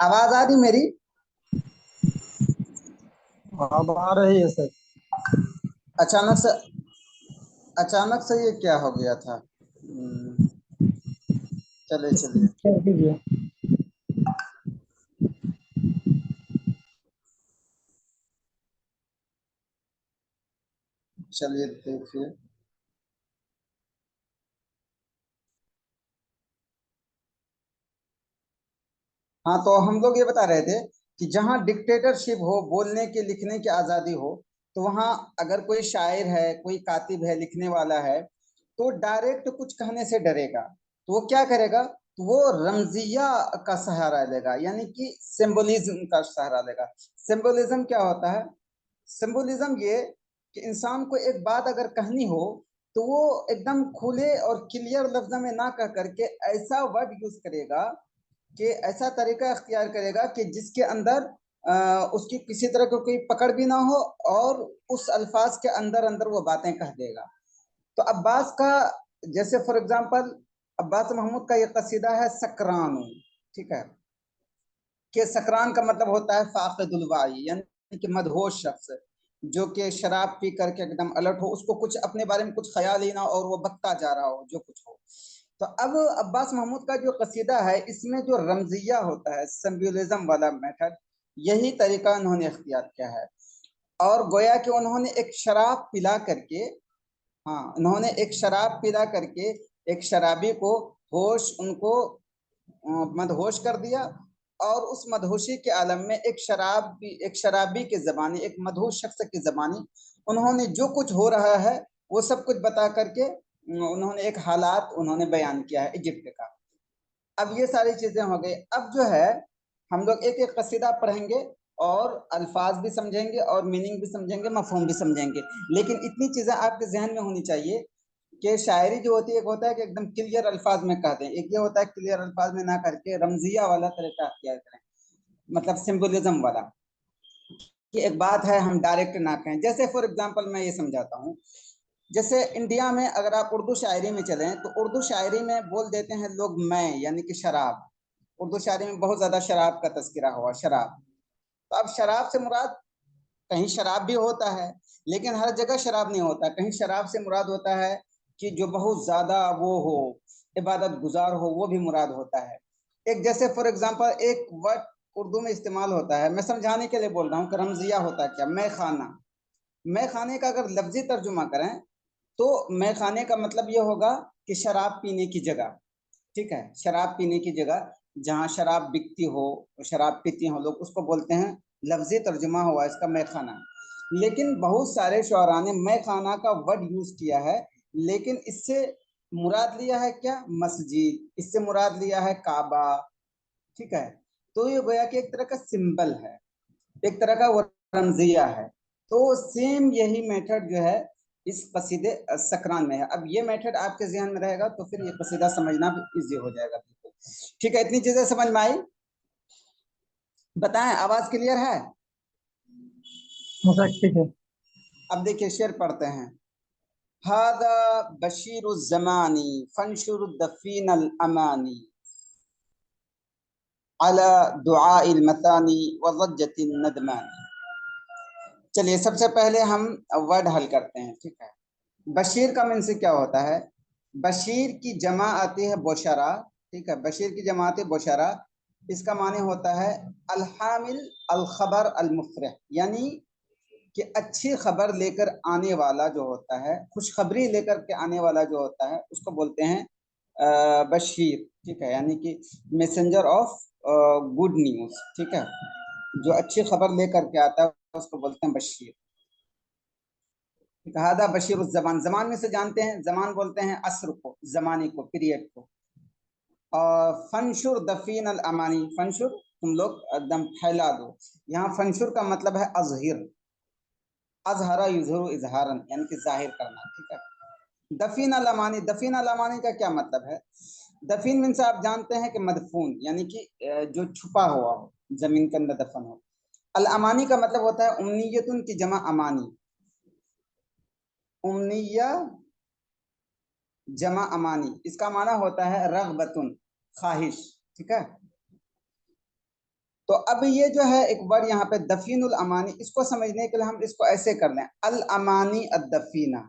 आवाज आ रही मेरी? अब आ रही है सर। अचानक से अचानक से ये क्या हो गया था? चलिए चलिए। क्या कीजिए। चलिए देखिए। हाँ, तो हम लोग ये बता रहे थे कि जहाँ डिक्टेटरशिप हो, बोलने की लिखने की आज़ादी हो, तो वहाँ अगर कोई शायर है, कोई कातिब है, लिखने वाला है, तो डायरेक्ट कुछ कहने से डरेगा। तो वो क्या करेगा? तो वो रमजिया का सहारा लेगा, यानी कि सिंबोलिज्म का सहारा लेगा। सिंबोलिज्म क्या होता है? सिंबोलिज्म ये कि इंसान को एक बात अगर कहनी हो, तो वो एकदम खुले और क्लियर लफ्ज़ों में ना कह करके ऐसा वर्ड यूज करेगा, कि ऐसा तरीका अख्तियार करेगा कि जिसके अंदर उसकी किसी तरह की कोई पकड़ भी ना हो, और उस अल्फाज के अंदर अंदर वो बातें कह देगा। तो अब्बास का, जैसे फॉर एग्जांपल, अब्बास महमूद का ये कसीदा है सकरान, ठीक है, कि सकरान का मतलब होता है फाक़िदुल वाई, यानी कि मदहोश शख्स, जो कि शराब पी करके एकदम अलर्ट हो, उसको कुछ अपने बारे में कुछ ख्याल ही ना, और वो बकता जा रहा हो जो कुछ हो। तो अब अब्बास महमूद का जो कसीदा है, इसमें जो रमजिया होता है, सिंबलिज्म वाला मेथड, यही तरीका उन्होंने इख्तियार किया है। और गोया कि उन्होंने एक शराब पिला करके, हाँ, उन्होंने एक शराब पिला करके एक शराबी को होश, उनको मदहोश कर दिया। और उस मदहोशी के आलम में एक शराबी के ज़बानी, एक मदहोश शख्स की ज़बानी, उन्होंने जो कुछ हो रहा है वो सब कुछ बता करके उन्होंने एक हालात उन्होंने बयान किया है इजिप्ट का। अब ये सारी चीजें हो गई। अब जो है, हम लोग एक एक कसीदा पढ़ेंगे, और अल्फाज भी समझेंगे, और मीनिंग भी समझेंगे, मफहूम भी समझेंगे। लेकिन इतनी चीजें आपके जहन में होनी चाहिए कि शायरी जो होती है, एक होता है कि एकदम क्लियर अल्फाज में कह दें, एक ये होता है क्लियर अल्फाज में ना करके रमजिया वाला तरीका अख्तियार करें, मतलब सिंबलिज्म वाला, कि एक बात है हम डायरेक्ट ना कहें। जैसे फॉर एग्जांपल मैं ये समझाता हूँ। जैसे इंडिया में अगर आप उर्दू शायरी में चलें, तो उर्दू शायरी में बोल देते हैं लोग मैं, यानी कि शराब। उर्दू शायरी में बहुत ज्यादा शराब का तस्करा हुआ, शराब। तो अब शराब से मुराद, कहीं शराब भी होता है, लेकिन हर जगह शराब नहीं होता। कहीं शराब से मुराद होता है कि जो बहुत ज्यादा वो हो, इबादत गुजार हो, वो भी मुराद होता है। एक जैसे फॉर एग्जांपल एक वर्ड उर्दू में इस्तेमाल होता है, मैं समझाने के लिए बोल रहा हूँ कि रमजिया होता क्या, मैं खाना। मैं खाने का अगर लफ्जी तर्जुमा करें, तो मैं खाने का मतलब ये होगा कि शराब पीने की जगह, ठीक है, शराब पीने की जगह, जहाँ शराब बिकती हो, शराब पीती हो लोग, उसको बोलते हैं, लफ्जी तर्जुमा हुआ इसका मैं खाना। लेकिन बहुत सारे शुअरा ने मैं खाना का वर्ड यूज किया है, लेकिन इससे मुराद लिया है क्या, मस्जिद, इससे मुराद लिया है काबा, ठीक है। तो ये गोया कि एक तरह का सिंबल है, एक तरह का वो रमजिया है। तो सेम यही मेथड जो है इस कसीदे सकरान में है। अब ये मेथड आपके जहन में रहेगा, तो फिर ये कसीदा समझना भी इजी हो जाएगा, बिल्कुल। ठीक है, इतनी चीजें समझ में आई? बताएं, आवाज क्लियर है? सर ठीक है। अब देखिए शेर पढ़ते हैं। हादा बशीर जमानी फनशुर दफीन अमानी अला दुआ मतानी वज़ज्जत नदमानी। चलिए सबसे पहले हम वर्ड हल करते हैं, ठीक है। बशीर का मीन से क्या होता है? बशीर की जमा आती है बोशरा, ठीक है, बशीर की जमा आती है बोशरा। इसका माने होता है अलहामिल अलखबर अलमुफरह, यानी कि अच्छी खबर लेकर आने वाला जो होता है, खुशखबरी लेकर के आने वाला जो होता है, उसको बोलते हैं बशीर, ठीक है, यानी कि मैसेंजर ऑफ गुड न्यूज, ठीक है, जो अच्छी खबर लेकर के आता है उसको बोलते हैं बशीर। हादा बशीर उस जमान, जमान में से जानते हैं, जमान बोलते हैं असर को, जमाने को, पीरियड को। और फनशुर दफीन अल अमानी, फनशुर तुम लोग एकदम फैला दो। यहाँ फनशुर का मतलब है अजहिर, अजहरा युजहरु इजहारन, यानी कि जाहिर करना, ठीक है। दफीन अल अमानी, दफीन अल अमानी का क्या मतलब है? दफीन मीन से आप जानते हैं कि मदफून, यानी कि जो छुपा हुआ हो, जमीन के अंदर दफन हो। अल अमानी का मतलब होता है उमनीयतुन की जमा अमानी, उमनिया जमा अमानी, इसका माना होता है रगबतुन, ख्वाहिश, ठीक है। तो अब ये जो है एक वर्ड यहाँ पे दफीनुल अमानी, इसको समझने के लिए हम इसको ऐसे कर लें, अल अमानी अद्दफीना,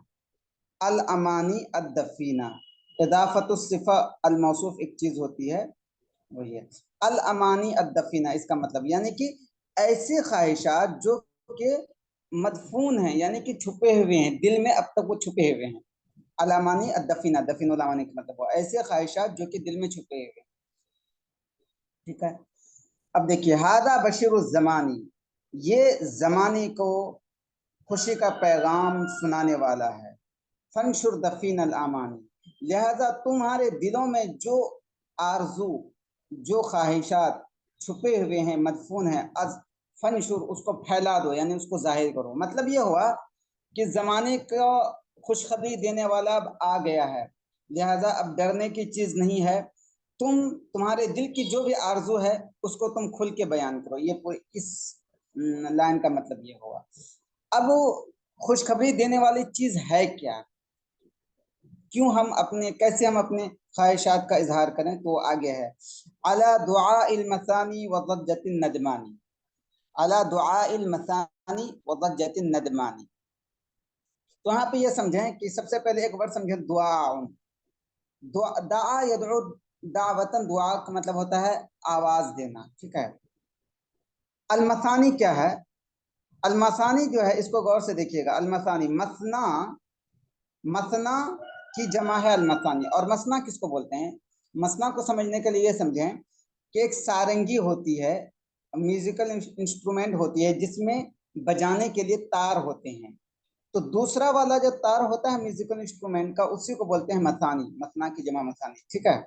अल अमानी अद्दफीना। इदाफतुस्सिफा अल मौसूफ एक चीज होती है, वही है अल अमानी अद्दफीना। इसका मतलब यानी कि ऐसी ख्वाहिशात जो कि मदफून हैं, यानी कि छुपे हुए हैं दिल में, अब तक वो छुपे हुए हैं। अल अमानी अद्दफीना, दफीनुल अमानी का मतलब वो ऐसे ख्वाहिशात जो कि दिल में छुपे हुए हैं। ठीक है, अब देखिए, हादा बशीर जमानी, ये जमाने को खुशी का पैगाम सुनाने वाला है। फनशुर दफीन अल आमानी, लिहाजा तुम्हारे दिलों में जो आरजू, जो ख्वाहिशात छुपे हुए हैं, मदफून हैं, अज फनशुर, उसको फैला दो, यानी उसको जाहिर करो। मतलब ये हुआ कि जमाने का खुशखबरी देने वाला अब आ गया है, लिहाजा अब डरने की चीज नहीं है। तुम्हारे दिल की जो भी आरजू है उसको तुम खुल के बयान करो। ये पूरी इस लाइन का मतलब ये हुआ। अब खुशखबरी देने वाली चीज है क्या, क्यों हम अपने, कैसे हम अपने ख्वाहिशात का इजहार करें, तो आगे है, अला दुआ इल मसानी व ज़ज्जतिन नदमानी, अला दुआ इल मसानी व ज़ज्जतिन नदमानी। तो यहाँ पे ये समझें कि सबसे पहले एक वर्ड समझें, दुआ। दुआ, दाआ यदउ दावतन, दुआ का मतलब होता है आवाज देना। ठीक है, अलमसानी क्या है? अलमसानी जो है, इसको गौर से देखिएगा, अलमसानी मसना, मसना की जमा है अलमसानी। और मसना किसको बोलते हैं? मसना को समझने के लिए ये समझें कि एक सारंगी होती है, म्यूजिकल इंस्ट्रूमेंट होती है, जिसमें बजाने के लिए तार होते हैं। तो दूसरा वाला जो तार होता है म्यूजिकल इंस्ट्रूमेंट का, उसी को बोलते हैं मसानी, मसना की जमा मसानी। ठीक है,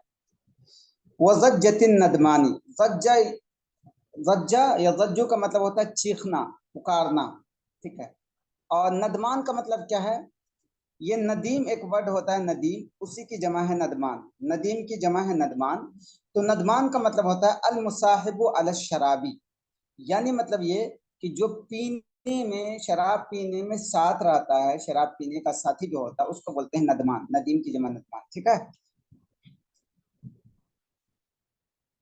वज़ज्जतिन नदमानी, जज्जा, जज्जा या जज्जू का मतलब होता है चीखना, पुकारना। ठीक है, और नदमान का मतलब क्या है? ये नदीम एक वर्ड होता है, नदीम, उसी की जमा है नदमान, नदीम की जमा है नदमान। तो नदमान का मतलब होता है अल मुसाहिबु अल शराबी, यानी मतलब ये कि जो पीने में, शराब पीने में साथ रहता है, शराब पीने का साथी जो होता है, उसको बोलते हैं नदमान, नदीम की जमा नदमान। ठीक है,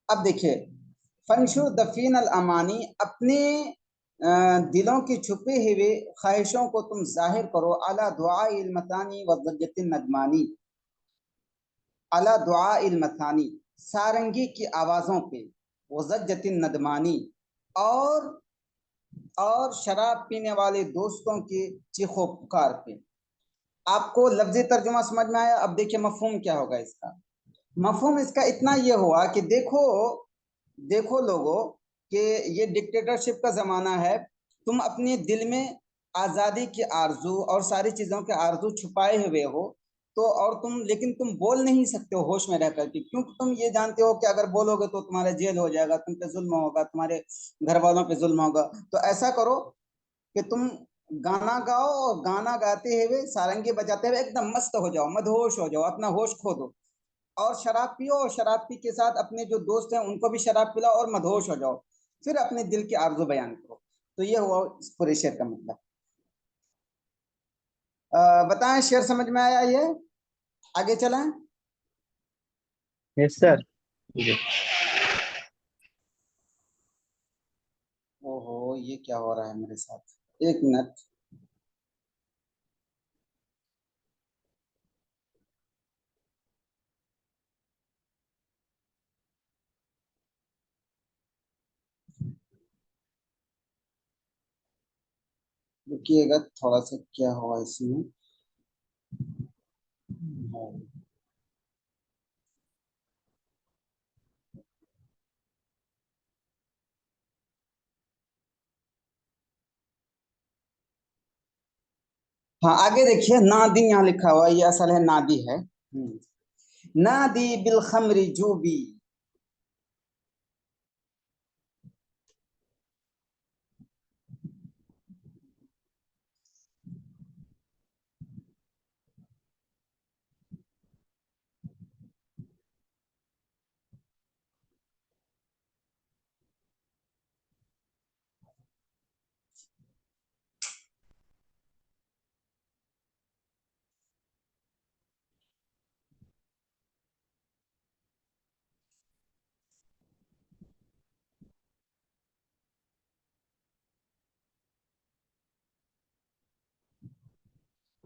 अब देखिए, फनशु दफीन अल अमानी, अपने दिलों की छुपी हुई ख्वाहिशों को तुम जाहिर करो, अला दुआ इल मतानी व ज़ज्जतिन नदमानी, अला दुआ इल मतानी, सारंगी की आवाजों पे, व ज़ज्जतिन नदमानी, और और शराब पीने वाले दोस्तों की चीखो पुकार पे। आपको लफ्जी तर्जुमा समझ में आया? अब देखिए मफहूम क्या होगा इसका। मफहूम इसका इतना ये हुआ कि देखो, देखो लोगों, कि ये डिक्टेटरशिप का जमाना है, तुम अपने दिल में आजादी की आरजू और सारी चीजों के आरजू छुपाए हुए हो, तो और तुम, लेकिन तुम बोल नहीं सकते हो होश में रह करके, क्योंकि तुम ये जानते हो कि अगर बोलोगे तो तुम्हारा जेल हो जाएगा, तुम पे जुल्म होगा, तुम्हारे घर वालों पे जुल्म होगा। तो ऐसा करो कि तुम गाना गाओ, और गाना गाते हुए, सारंगी बजाते हुए एकदम मस्त हो जाओ, मदहोश हो जाओ, अपना होश खो दो, और शराब पियो, और शराब पी के साथ अपने जो दोस्त हैं उनको भी शराब पिलाओ और मदहोश हो जाओ, फिर अपने दिल की आरज़ू बयान करो। तो ये हुआ इस पूरे शेर का मतलब। बताएं, शेर समझ में आया? ये आगे चलें? Yes sir. ओहो, ये क्या हो रहा है मेरे साथ, एक मिनट। रुकिएगा थोड़ा सा, क्या हुआ इसमें। हाँ, आगे देखिए, नादी यहाँ लिखा हुआ है, ये असल है नादी है। नादी बिल खमरी जूबी,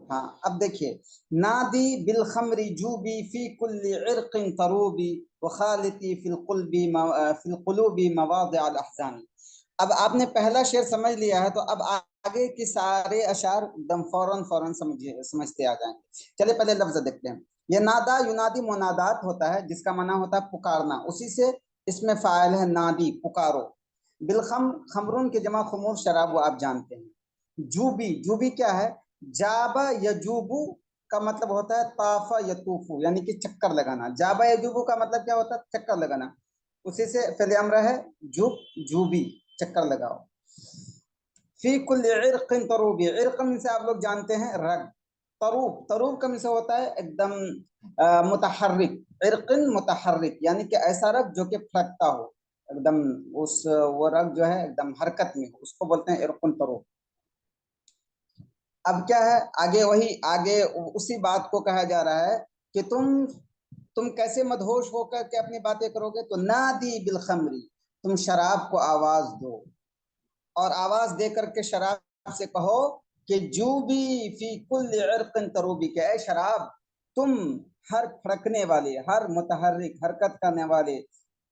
हाँ, अब देखिए, नादी बिल खमरी जूबी फी कुल्ली इर्क़िन तरूबी व खालिती फिल क़ुलूबी मवाज़िअ अल अहज़ानी। अब आपने पहला शेर समझ लिया है, तो अब आगे की सारे अशार एकदम फौरन फौरन समझते आ जाएंगे। चलिए पहले लफ्ज देखते हैं। ये नादा युनादी मुनादात होता है, जिसका माना होता है पुकारना, उसी से इसमें फाइल है नादी, पुकारो। बिलखम, खमरुन के जमा खमूर शराब, वो आप जानते हैं। जूबी, जूबी क्या है? जाबा यजूबू का मतलब होता है ताफा यतूफू, यानी कि चक्कर लगाना। जाबा यजूबू का मतलब क्या होता है? चक्कर लगाना। उसी से फेले अमर है जूब, जूबी, चक्कर लगाओ। फी कुल इर्क़िन तरूबी, इर्क़ से आप लोग जानते हैं रग। तरूब, तरूब का से होता है एकदम मुतहर्रिक। इर्क़िन मुतहर्रिक यानी कि ऐसा रग जो कि फड़कता हो एकदम, उस वो रग जो है एकदम हरकत में हो, उसको बोलते हैं इर्क़ुन तरूब। अब क्या है आगे? वही आगे उसी बात को कहा जा रहा है कि तुम कैसे मदहोश होकर के अपनी बातें करोगे? तो नादी बिल खमरी, तुम शराब को आवाज दो, और आवाज दे करके शराब से कहो कि जूबी फी कुल इर्क़िन तरूबी, के ऐ शराब, तुम हर फड़कने वाले, हर मुतहर्रिक, हरकत करने वाले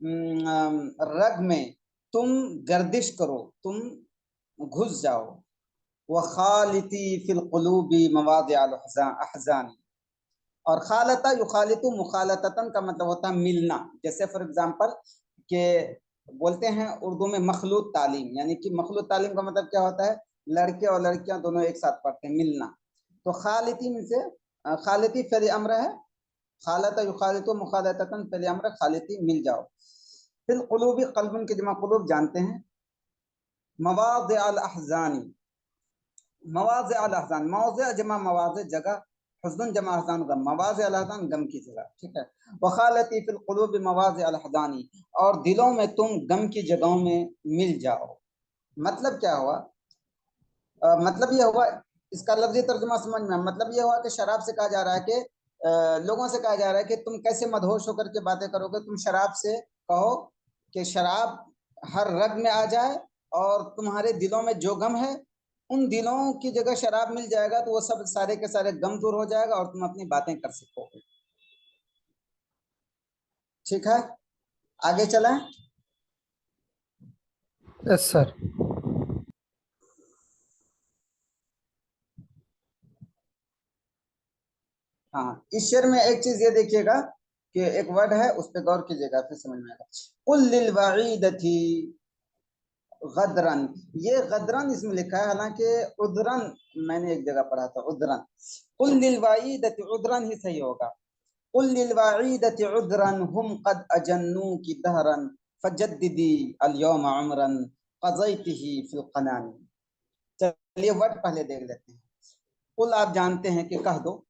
रग में तुम गर्दिश करो, तुम घुस जाओ। व खालिती फिल क़ुलूबी मवाज़िअ अल अहज़ानी, और खालता युखालितु मुखालततन का मतलब होता है मिलना। जैसे फॉर एग्जांपल के बोलते हैं उर्दू में मखलूत तालीम, यानी कि मखलूत तालीम का मतलब क्या होता है? लड़के और लड़कियां दोनों एक साथ पढ़ते हैं, मिलना। तो खालिती में से खालिती फेल अम्र है, खालता युखालितु मुखालततन फेल अम्र, खालिती मिल जाओ। फिल क़ुलूबी, क़ल्बुन के जमा क़ुलूब जानते हैं। मवाज़िअ अल अहज़ानी, मवाज़ अल अहज़ान, मौज़े जमा मवाज़े जगह, हुज़्न जमा अहज़ान गम, मवाज़े अल अहज़ान गम की जगह, ठीक है। वखालती फिल क़ुलूब मवाज़े अल अहज़ानी, और दिलों में तुम गम की जगहों में मिल जाओ। मतलब क्या हुआ? मतलब ये हुआ, इसका लफ्ज़ी तर्जुमा समझ में, मतलब ये हुआ कि शराब से कहा जा रहा है कि लोगों से कहा जा रहा है कि तुम कैसे मदहोश होकर के बातें करोगे? तुम शराब से कहो कि शराब हर रग में आ जाए, और तुम्हारे दिलों में जो गम है, उन दिलों की जगह शराब मिल जाएगा, तो वो सब सारे के सारे गम दूर हो जाएगा और तुम अपनी बातें कर सकोगे। ठीक है, आगे चलें। Yes sir. हाँ, इस शेर में एक चीज ये देखिएगा कि एक वर्ड है, उस पर गौर कीजिएगा, फिर समझ में आएगा। कुल लिल वईदती गदरन, ये गदरन इसमें लिखा है, हालांकि उदरन मैंने एक जगह पढ़ा था, उदरन। कुल लिल वईदती उदरन ही सही होगा। कुल लिल वईदती उदरन हुम कद अजन्नू की दहरन फजद्दिदी अल यौम उमरन क़ज़यतिही फिल क़नानी। चलिए वर्ड पहले देख लेते हैं। कुल आप जानते हैं कि कह दो।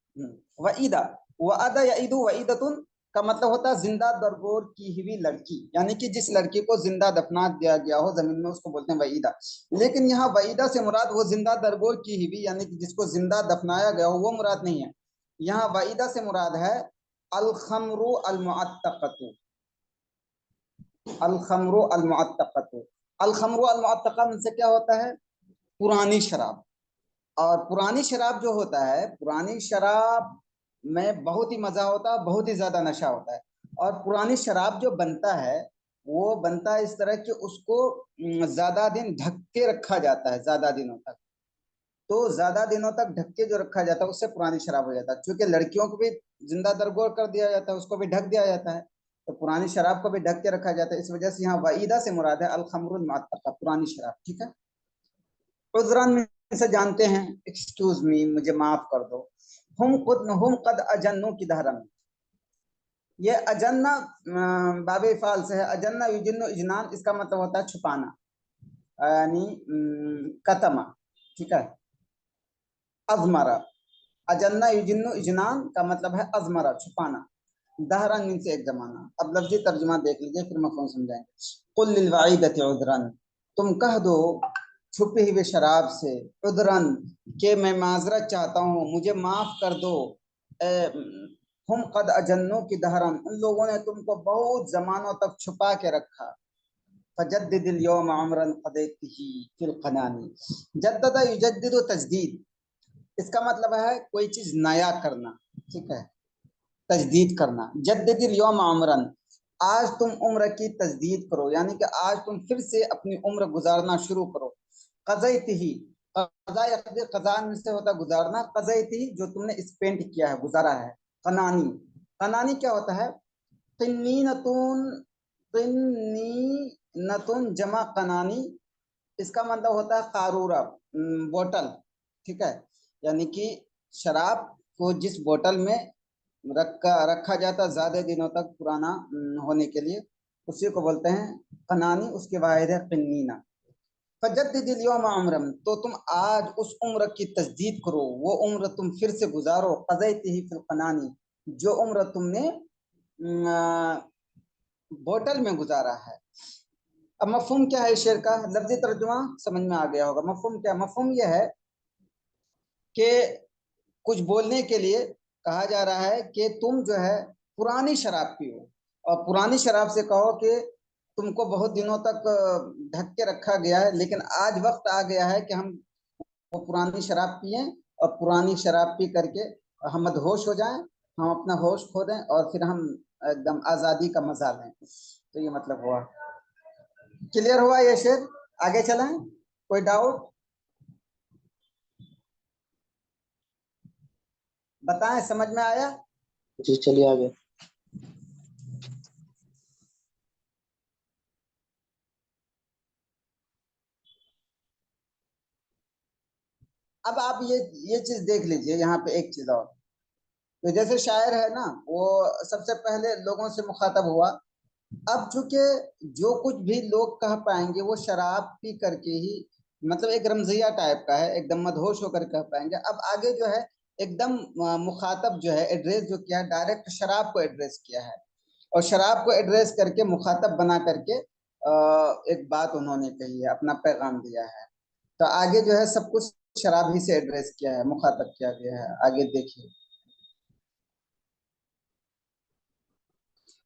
वईदा, वअदा यईदु वईदतुन का मतलब होता है जिंदा दरगोर की हुई लड़की, यानी कि जिस लड़की को जिंदा दफना दिया गया हो जमीन में, उसको बोलते हैं वईदा। लेकिन यहाँ वईदा से मुराद वो जिंदा दरगोर की हुई, यानी कि जिसको जिंदा दफनाया गया हो, वो मुराद नहीं है। यहाँ वईदा से मुराद है अल खमरु अल मुअत्तक़तु, अल खमरु अल मुअत्तक़तु। अल खमरु अल मुअत्तक़ा से क्या होता है? पुरानी शराब। और पुरानी शराब जो होता है, पुरानी शराब में बहुत ही मजा होता है, बहुत ही ज्यादा नशा होता है। और पुरानी शराब जो बनता है, वो बनता है इस तरह कि उसको ज्यादा दिन ढक के रखा जाता है, ज्यादा दिनों तक। तो ज्यादा दिनों तक ढक के जो रखा जाता है, उससे पुरानी शराब हो जाता है। क्योंकि लड़कियों को भी जिंदा दरगोर कर दिया जाता है, उसको भी ढक दिया जाता है, तो पुरानी शराब को भी ढक के रखा जाता है। इस वजह से यहाँ वईदा से मुराद है अल खमरुल मुअत्तक़ा, पुरानी शराब, ठीक है। उज़्रन में से जानते हैं एक्सक्यूज मी, मुझे माफ कर दो। हुम कद अजन्नु की दहरन, ये अजन्ना बाबे फाल से है। अजन्ना युजिन्नु इजनान, इसका मतलब होता है छुपाना, यानी कतमा, ठीक है। अजमरा, अजन्ना युजिन्नु इजनान का मतलब है अजमरा, छुपाना। दहरन मीन से एक जमाना। अब लफ्जी तर्जुमा देख लीजिए, फिर मफ़हूम समझाएंगे। कुल लिल वईदति उज़्रन, तुम कह दो छुपी हुई शराब से, उदरन के मैं माजरत चाहता हूँ, मुझे माफ कर दो। हम कद अजन्नो की दहरन, उन लोगों ने तुमको बहुत जमानों तक छुपा के रखा। फजद्दिदिल यौम अमरन क़दैतिही फिल क़नानी, जद्ददा युजद्दिदु तजदीद, اس کا مطلب ہے کوئی چیز نیا کرنا، ٹھیک ہے، تجدید کرنا. جدد اليوم عمرن، آج تم عمر کی تجدید کرو، یعنی کہ آج تم پھر سے اپنی عمر گزارنا شروع کرو. قضیت ہی، قضا یقضی، قضا سے ہوتا ہے گزارنا، قضیت ہی جو تم نے اسپینڈ کیا ہے، گزارا ہے. قنانی، قنانی کیا ہوتا ہے؟ قنینتون، قنینتون جمع قنانی، اس کا مطلب ہوتا ہے قارورہ، بوٹل، ٹھیک ہے، یعنی کہ شراب کو جس بوٹل میں رکھا جاتا زیادہ دنوں تک پرانا ہونے کے لیے، اسی کو بولتے ہیں قنانی، اس کے واحد ہے قنینہ. فجدد اليوم عمرن، تو تم آج اس عمر کی تجدید کرو، وہ عمر تم پھر سے گزارو. قضیت ہی فی القنانی، جو عمر تم نے بوٹل میں گزارا ہے. اب مفہوم کیا ہے شعر کا؟ لفظی ترجمہ سمجھ میں آ گیا ہوگا. مفہوم کیا؟ مفہوم یہ ہے کہ کچھ بولنے کے لیے کہا جا رہا ہے کہ تم جو ہے پرانی شراب پیو، اور پرانی شراب سے کہو کہ تم کو بہت دنوں تک ڈھک کے رکھا گیا ہے، لیکن آج وقت آ گیا ہے کہ ہم وہ پرانی شراب پئیں، اور پرانی شراب پی کر کے ہم مدہوش ہو جائیں، ہم اپنا ہوش کھو دیں، اور پھر ہم ایک دم آزادی کا مزہ لیں. تو یہ مطلب ہوا. کلیئر ہوا یہ شعر؟ آگے چلیں، کوئی ڈاؤٹ بتائیں، سمجھ میں آیا؟ جی چلیے آگے. اب آپ یہ چیز دیکھ لیجئے یہاں پہ ایک چیز اور. تو جیسے شاعر ہے نا، وہ سب سے پہلے لوگوں سے مخاطب ہوا. اب چونکہ جو کچھ بھی لوگ کہہ پائیں گے وہ شراب پی کر کے ہی، مطلب ایک رمزیہ ٹائپ کا ہے، ایک دم مدہوش ہو کر کہہ پائیں گے. اب آگے جو ہے ایک دم مخاطب جو ہے ایڈریس جو کیا ہے، ڈائریکٹ شراب کو ایڈریس کیا ہے، اور شراب کو ایڈریس کر کے مخاطب بنا کر کے ایک بات انہوں نے کہی ہے، اپنا پیغام دیا ہے. تو آگے جو ہے سب کچھ شراب ہی سے ایڈریس کیا ہے، مخاطب کیا گیا ہے. آگے دیکھیے.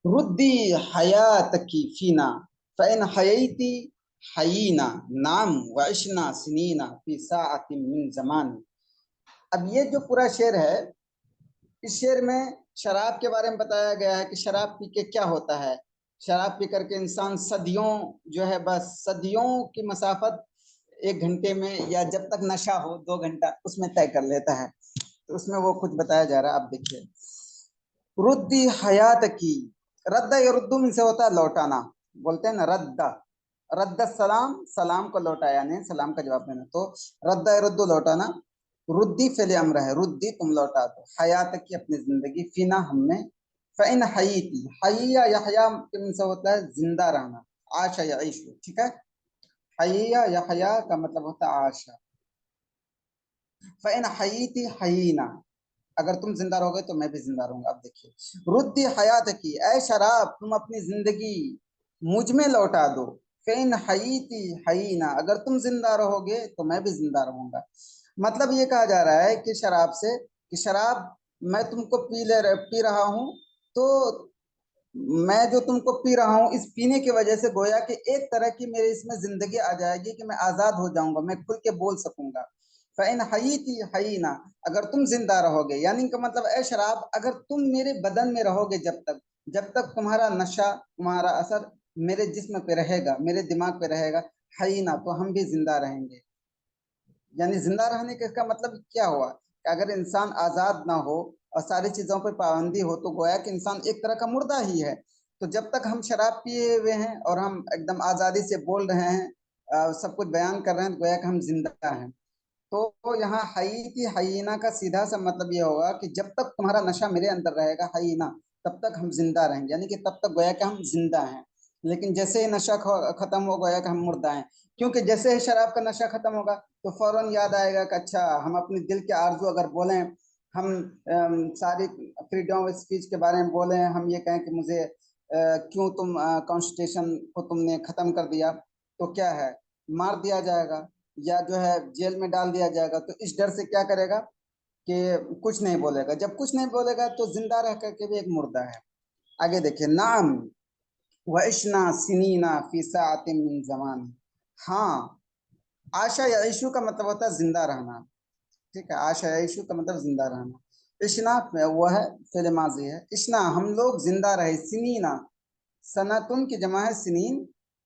ردی حیات کی فینا فإن حییتی حیینا نام وعشنا سنینا فی ساعت من زمان. اب یہ جو پورا شعر ہے، اس شعر میں شراب کے بارے میں بتایا گیا ہے کہ شراب پی کے کیا ہوتا ہے. شراب پی کر کے انسان صدیوں جو ہے، بس صدیوں کی مسافت 1 گھنٹے میں، یا جب تک نشہ ہو 2 گھنٹہ اس میں طے کر لیتا ہے. تو اس میں وہ کچھ بتایا جا رہا ہے. آپ دیکھیے. ردی حیات کی، رد یردم سے ہوتا ہے لوٹانا، بولتے ہیں نا رد، رد السلام، سلام کو لوٹایا، یعنی سلام کا جواب دینا. تو رد یرد لوٹانا. ردی فعل امر ہے، ردی تم لوٹا دو، حیات کی اپنی زندگی، فینا ہم میں، فإن حییتی، حیا یحیا سے ہوتا ہے زندہ رہنا، عاش یعیش، ٹھیک ہے. حیا یحیا کا مطلب ہوتا ہے عاش. فإن حییتی حیینا، اگر تم زندہ رہو گے تو میں بھی زندہ رہوں گا. اب دیکھیے. ردی حیات کی، اے شراب تم اپنی زندگی مجھ میں لوٹا دو. فإن حییتی حیینا، اگر تم زندہ رہو گے تو میں بھی زندہ رہوں گا. مطلب یہ کہا جا رہا ہے کہ شراب سے، کہ شراب میں تم کو پی رہا ہوں، تو میں جو تم کو پی رہا ہوں، اس پینے کی وجہ سے گویا کہ ایک طرح کی میرے اس میں زندگی آ جائے گی کہ میں آزاد ہو جاؤں گا، میں کھل کے بول سکوں گا. فإن حییتی حیینا، اگر تم زندہ رہو گے، یعنی کہ مطلب اے شراب اگر تم میرے بدن میں رہو گے، جب تک تمہارا نشہ، تمہارا اثر میرے جسم پہ رہے گا، میرے دماغ پہ رہے گا، حیینا، تو ہم بھی زندہ رہیں گے. یعنی زندہ رہنے کا مطلب کیا ہوا کہ اگر انسان آزاد نہ ہو اور ساری چیزوں پر پابندی ہو، تو گویا کہ انسان ایک طرح کا مردہ ہی ہے. تو جب تک ہم شراب پیے ہوئے ہیں اور ہم ایک دم آزادی سے بول رہے ہیں، سب کچھ بیان کر رہے ہیں، گویا کہ ہم زندہ ہیں. تو یہاں حییتی حیینا کا سیدھا سا مطلب یہ ہوگا کہ جب تک تمہارا نشہ میرے اندر رہے گا، حیینا، تب تک ہم زندہ رہیں گے، یعنی کہ تب تک گویا کہ ہم زندہ ہیں. لیکن جیسے ہی نشہ ختم ہو گیا کہ ہم مردہ ہیں، کیونکہ جیسے ہی شراب کا نشہ ختم ہوگا تو فوراً یاد آئے گا کہ اچھا ہم اپنی دل کے آرزو اگر بولیں، ہم ساری فریڈم آف اسپیچ کے بارے میں بولیں، ہم یہ کہیں کہ مجھے کیوں تم کانسٹیٹیوشن کو تم نے ختم کر دیا، تو کیا ہے، مار دیا جائے گا یا جو ہے جیل میں ڈال دیا جائے گا. تو اس ڈر سے کیا کرے گا کہ کچھ نہیں بولے گا. جب کچھ نہیں بولے گا تو زندہ رہ کر کے بھی ایک مردہ ہے. آگے دیکھیں. نعم وعشنا سنینا فی ساعت من زمان. ہاں، عاشا یا عیشو کا مطلب ہوتا ہے زندہ رہنا. ठीक है। आशा यीशु का मतलब जिंदा रहना। इशना वो है फेल माजी है। इशना हम लोग जिंदा रहे। सिनीना सनातुन की जमा है सिनीन,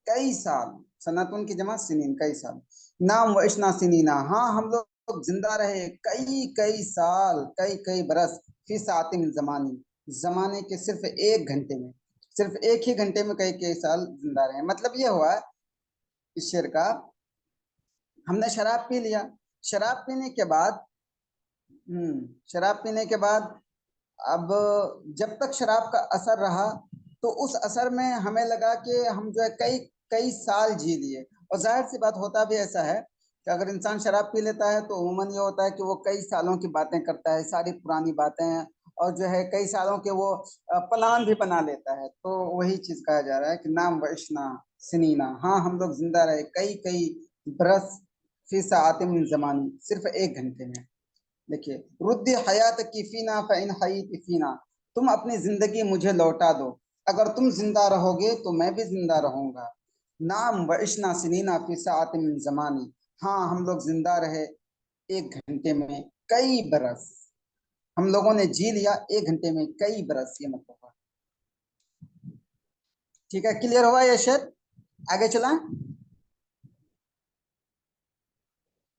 कई साल। सनातुन की जमा सिनीन, कई साल। नाम व इशना सिनीना, हाँ हम लोग जिंदा रहे कई कई साल, कई कई बरस। फी सातिन जमानी, जमाने के सिर्फ एक घंटे में, सिर्फ एक ही घंटे में कई कई साल जिंदा रहे। मतलब ये हुआ इस शेर का, हमने शराब पी लिया, शराब पीने के बाद शराब पीने के बाद अब जब तक शराब का असर रहा तो उस असर में हमें लगा कि हम जो है कई कई साल जी लिए। और जाहिर सी बात होता भी ऐसा है कि अगर इंसान शराब पी लेता है तो उमूमन ये होता है कि वो कई सालों की बातें करता है, सारी पुरानी बातें, और जो है कई सालों के वो प्लान भी बना लेता है। तो वही चीज कहा जा रहा है कि नाम वशना सनीना, हाँ हम लोग जिंदा रहे कई कई बरस। फी सातिम मिन जमानी, सिर्फ एक घंटे में। देखिए, रुद्दी हयात की फीना फ़इन हयीत फीना, तुम अपनी जिंदगी मुझे लौटा दो, अगर तुम जिंदा रहोगे तो मैं भी जिंदा रहूंगा। नाम व इशना सिनीना फी सात मिन जमानी, हाँ हम लोग जिंदा रहे एक घंटे में कई बरस। हम लोगों ने जी लिया एक घंटे में कई बरस, ये मतलब हुआ। ठीक है, क्लियर हुआ ये शेर? आगे चला,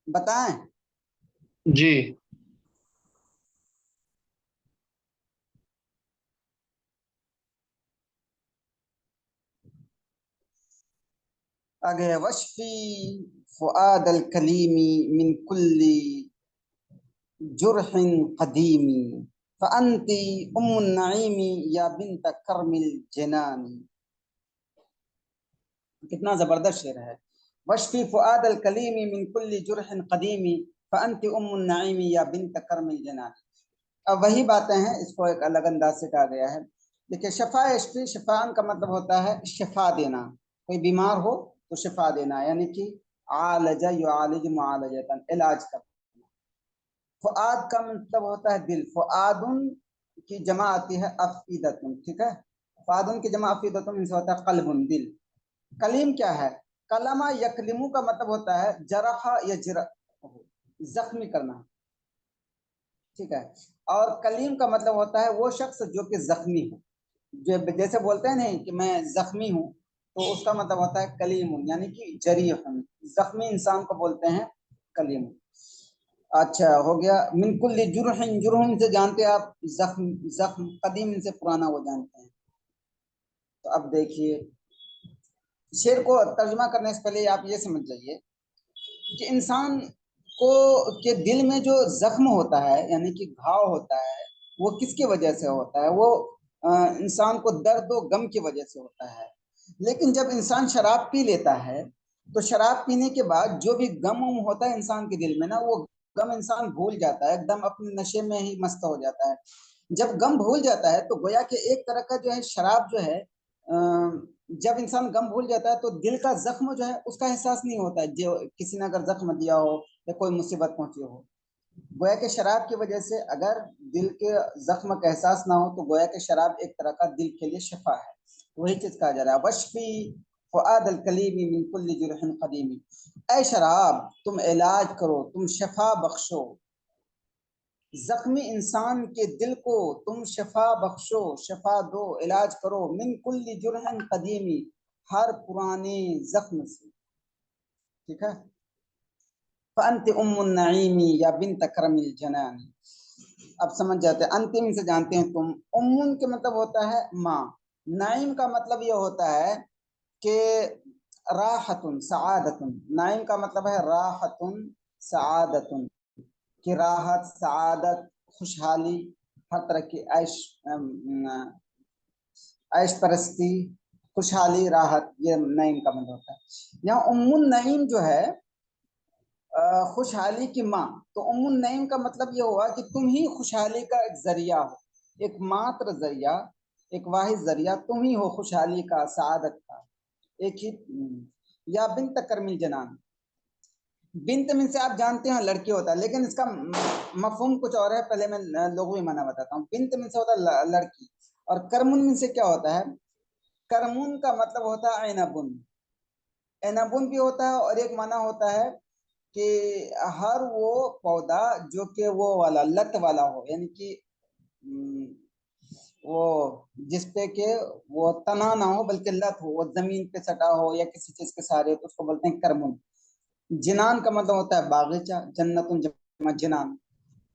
बताएं। जी। आगे, वशफी फुआद अल कलीमी मिन कुल्ली जुरहिन कदीमी, फ़अंती उम्मुन नईमी या बिन्त करमिल जनानी। कितना जबरदस्त शेर है। वशफी फुआद अल कलीमी मिन कुल्ली जुरहिन कदीमी, फ़अंती उम्मुन नईमी या बिन्त करमिल जनानी। अब वही बातें हैं, इसको एक अलग अंदाज से कहा गया है। देखिए, शफा यशफी, शफान का मतलब होता है शिफा देना, कोई बीमार हो तो शिफा देना, यानी कि आलजा युआलिज मुआलजतन, इलाज करना। फुआद का मतलब होता है दिल, फुआदुन की जमा आती है अफीदतुन, ठीक है। फुआदुन की जमा अफीदतुन, इनसे होता है कल्बुन, दिल। कलीम क्या है? कलमा यकलिमु का मतलब होता है जरहा या जख्मी करना, ठीक है। और कलीम का मतलब होता है वो शख्स जो कि जख्मी हो, जो जैसे बोलते हैं नहीं कि मैं जख्मी हूँ, तो उसका मतलब होता है कलीम, यानी कि जरीह। जख्मी इंसान को बोलते हैं कलीम। अच्छा हो गया। मिन कुल्ली जुरहिन, जुरहिन से जानते हैं आप जख्म, जख्म कदीम से पुराना वो जानते हैं। तो अब देखिए, शेर को तर्जुमा करने से पहले आप ये समझ जाइए कि इंसान को के दिल में जो जख्म होता है, यानी कि घाव होता है, वो किसकी वजह से होता है? वो इंसान को दर्द और गम की वजह से होता है। लेकिन जब इंसान शराब पी लेता है तो शराब पीने के बाद जो भी गम उम होता है इंसान के दिल में ना, वो गम इंसान भूल जाता है, एकदम अपने नशे में ही मस्त हो जाता है। जब गम भूल जाता है तो गोया कि एक तरह का जो है शराब जो है, जब इंसान गम भूल जाता है तो दिल का जख्म जो है उसका एहसास नहीं होता है। जो किसी ने अगर जख्म दिया हो या कोई मुसीबत पहुंची हो, गोया के शराब की वजह से अगर दिल के जख्म का एहसास ना हो तो गोया के शराब एक तरह का दिल के लिए शिफा है। वही चीज कहा जा रहा है, वशफी फुआद अल कलीमी मिन कुल्ली जुरहिन कदीमी, ऐ शराब तुम इलाज करो, तुम शफा बख्शो, जख्मी इंसान के दिल को तुम शफा बख्शो, शफा दो, इलाज करो, मिन कुल्ली जुरहन कदीमी, हर पुराने जख्म से, ठीक है। फअंत उम्मुन नईमी या बिन्त करमिल जनानी। अब समझ जाते हैं, अंतिम से जानते हैं तुम। उम्मुन के मतलब होता है माँ, नाइम का मतलब ये होता है कि राहतुन सआदतुन, नाइम का मतलब है राहतुन सआदतुन, कि राहत, सआदत, खुशहाली, हर तरह की ऐश, ऐश परस्ती, खुशहाली, राहत, ये नईम का मतलब होता है। यहाँ उम्मुन नईम जो है खुशहाली की माँ, तो उम्मुन नईम का मतलब ये हुआ कि तुम ही खुशहाली का एक जरिया हो, एक मात्र जरिया, एक वाहिद जरिया तुम ही हो खुशहाली का, सआदत का, एक ही। या बिन तकरमिल जनान, बिन्त में से आप जानते हैं लड़की होता है, लेकिन इसका मफहूम कुछ और है। पहले मैं लोगों ही माना बताता हूँ। बिन्त में से होता है लड़की, और करमुन में से क्या होता है? करमुन का मतलब होता है ऐनबुन, ऐनबुन भी होता है, और एक माना होता है کہ ہر وہ پودا جو کہ وہ والا لت والا ہو، یعنی کہ وہ جس پہ کہ وہ تنا نہ ہو بلکہ لت ہو، وہ زمین پہ سٹا ہو یا کسی چیز کے سہارے، تو اس کو بولتے ہیں کرمن۔ جنان کا مطلب ہوتا ہے باغیچہ، جنت جمع جنان،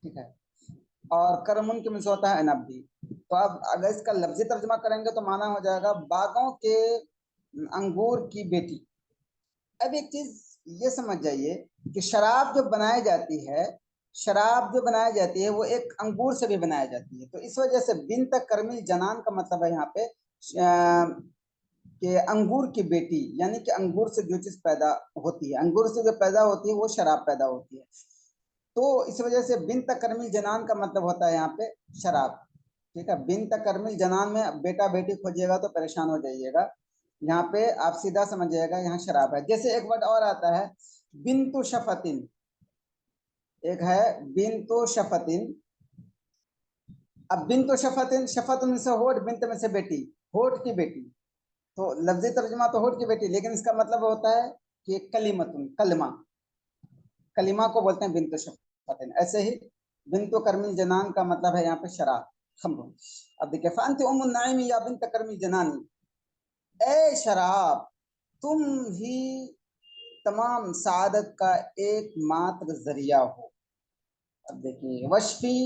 ٹھیک ہے، اور کرمن کے معنی ہوتا ہے عنب بھی۔ تو اب اگر اس کا لفظی ترجمہ کریں گے تو معنی ہو جائے گا باغوں کے انگور کی بیٹی۔ اب ایک چیز یہ سمجھ جائیے کہ شراب جو بنائی جاتی ہے وہ ایک انگور سے بھی بنائی جاتی ہے، تو اس وجہ سے بنت کرمل جنان کا مطلب ہے یہاں پہ کہ انگور کی بیٹی، یعنی کہ انگور سے جو چیز پیدا ہوتی ہے، انگور سے جو پیدا ہوتی ہے وہ شراب پیدا ہوتی ہے، تو اس وجہ سے بنت کرمل جنان کا مطلب ہوتا ہے یہاں پہ شراب، ٹھیک ہے۔ بنت کرمل جنان میں بیٹا بیٹی کھوجیے گا تو پریشان ہو جائیے گا، یہاں پہ آپ سیدھا سمجھیے گا یہاں شراب ہے۔ جیسے ایک ورڈ اور آتا ہے بنت شفتن، ایک ہے بنت شفتن۔ اب بنت شفتن، شفتن سے ہوٹ، بنت میں سے بیٹی، ہوٹ کی بیٹی، تو لفظی ترجمہ تو ہوٹ کی بیٹی، لیکن اس کا مطلب ہوتا ہے کہ کلمتن، کلمہ، کلمہ کو بولتے ہیں بنت شفتن۔ ایسے ہی بنت کرمل جنان کا مطلب ہے یہاں پہ شراب، خمر۔ اب دیکھیں فانت ام النعیم یا بنت کرمل جنانی، اے شراب تم ہی تمام سعادت کا ایک ماتر ذریعہ ہو۔ اب دیکھیے وشفی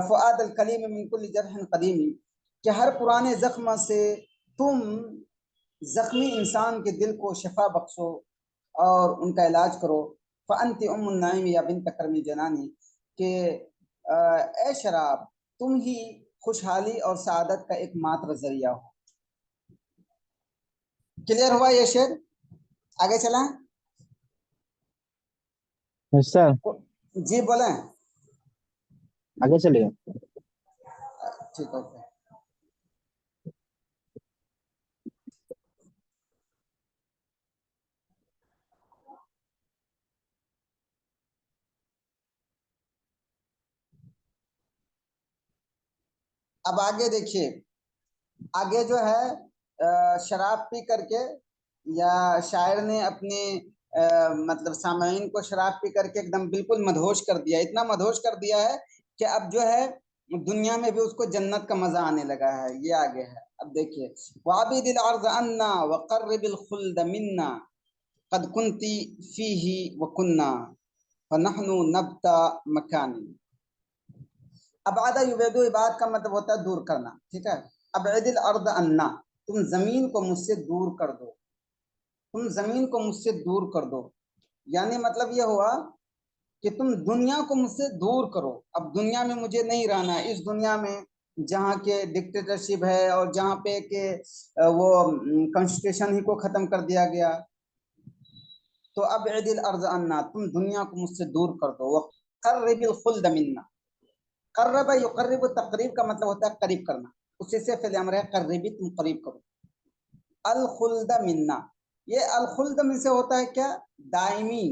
فؤاد الکلیم من کل جرح قدیم، کہ ہر پرانے زخم سے تم زخمی انسان کے دل کو شفا بخشو اور ان کا علاج کرو۔ فانت ام النعیم یا بنت کرمل جنانی، کہ اے شراب تم ہی خوشحالی اور سعادت کا ایک ماتر ذریعہ ہو۔ کلیئر ہوا یہ شعر؟ آگے چلیں؟ سر جی بولیں۔ آگے چلیے۔ ٹھیک اوکے۔ اب آگے دیکھیے، آگے جو ہے شراب پی کر کے، یا شاعر نے اپنے مطلب سامعین کو شراب پی کر کے ایک دم بالکل مدہوش کر دیا، اتنا مدہوش کر دیا ہے کہ اب جو ہے دنیا میں بھی اس کو جنت کا مزہ آنے لگا ہے۔ یہ آگے ہے، اب دیکھیے وعبد الارض عنا وقرب الخلد منا قد کنتی فیہ وکنا فنحن نبتا مکانی۔ ابعد یبعد، ابعاد کا مطلب ہوتا ہے دور کرنا، ٹھیک ہے۔ ابعد الارض عنا، تم زمین کو مجھ سے دور کر دو، تم زمین کو مجھ سے دور کر دو، یعنی مطلب یہ ہوا کہ تم دنیا کو مجھ سے دور کرو، اب دنیا میں مجھے نہیں رہنا، اس دنیا میں جہاں کے ڈکٹیٹرشپ ہے اور جہاں پہ کہ وہ کانسٹیٹیوشن ہی کو ختم کر دیا گیا، تو ابعد الارض عنا، تم دنیا کو مجھ سے دور کر دو، وقرب الخلد منا، قرب یقرب، تقریب کا مطلب ہوتا ہے قریب کرنا، اسی سے فعل امر ہے قربی، تم قریب کرو۔ الخلد منا، یہ الخلد میں سے ہوتا ہے کیا؟ دائمی،